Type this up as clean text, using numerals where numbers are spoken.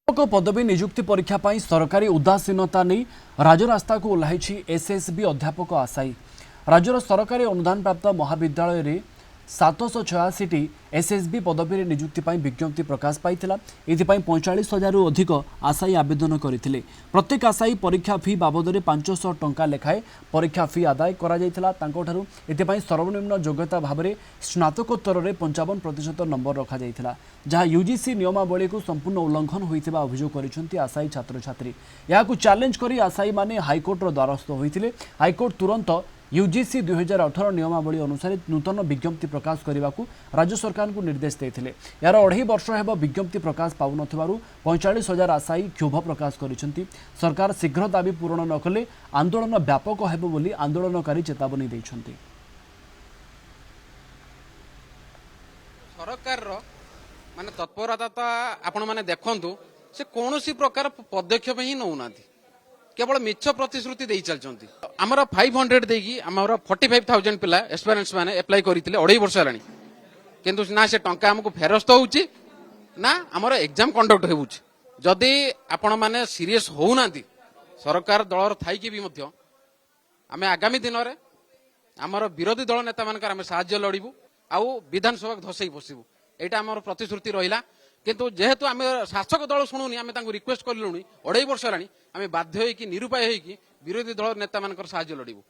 शिक्षक पदवी नियुक्ति परीक्षा पर सरकारी उदासीनता नहीं राजरास्ता को ओह्लाई एसएसबी अध्यापक आशायी। राज्यर सरकारी अनुदान प्राप्त महाविद्यालय रे 786 एसएसबी पदवी नियुक्ति पर विज्ञप्ति प्रकाश पाई 45,000 रु अधिक आशायी आवेदन करते। प्रत्येक आशायी परीक्षा फी बाबद 500 टंका लेखाएं परीक्षा फी आदाय कर सर्वनिम्न योग्यता भाव में स्नातकोत्तर में 55% नंबर रखा जहाँ यूजीसी नियमावली को संपूर्ण उल्लंघन होता अभियोग कर आशायी छात्र छात्री। यह चैलेंज कर आशायी माने हाइकोर्टर द्वारस्थ होते। हाइकोर्ट तुरंत यूजीसी 2018 नियमावली अनुसार नूतन विज्ञप्ति प्रकाश करने को राज्य सरकार को निर्देश देते। यार 2.5 वर्ष हेब विज्ञप्ति प्रकाश पाउन 45,000 आशायी क्षोभ प्रकाश कर सरकार शीघ्र दाबी पूरण न कले आंदोलन व्यापक हेब बोली आंदोलनकारी चेतावनी देइछन्ति। सरकार माने तत्परता तो आपण माने देखंतु से कोनोसी प्रकार पदक्षेप ही नौना केवल मिछ प्रतिश्रुति दे चलती। आमर 500 देगी आमर 45,000 पिला एस्पिरेंट्स माने अप्लाई करते 2.5 वर्ष है किंतु ना से टंका आमको फेरस्त होउची ना आमर एग्जाम कंडक्ट होउची। जदि आपण माने सीरियस होउना सरकार दलर थाई कि भी मध्य आमे आगामी दिन रे आमर विरोधी दल नेता मानकर आमे साहाय्य लड़िबू आउ विधानसभा धसई बसिबू एटा आमर प्रतिश्रुति रहिला। किंतु जेहेतु आम शासक दल शुणुनी आम रिक्वेस्ट कलुनी 2.5 वर्ष है आम बाध्य निरुपाय विरोधी दल नेता मान साहाय्य लड़िबू।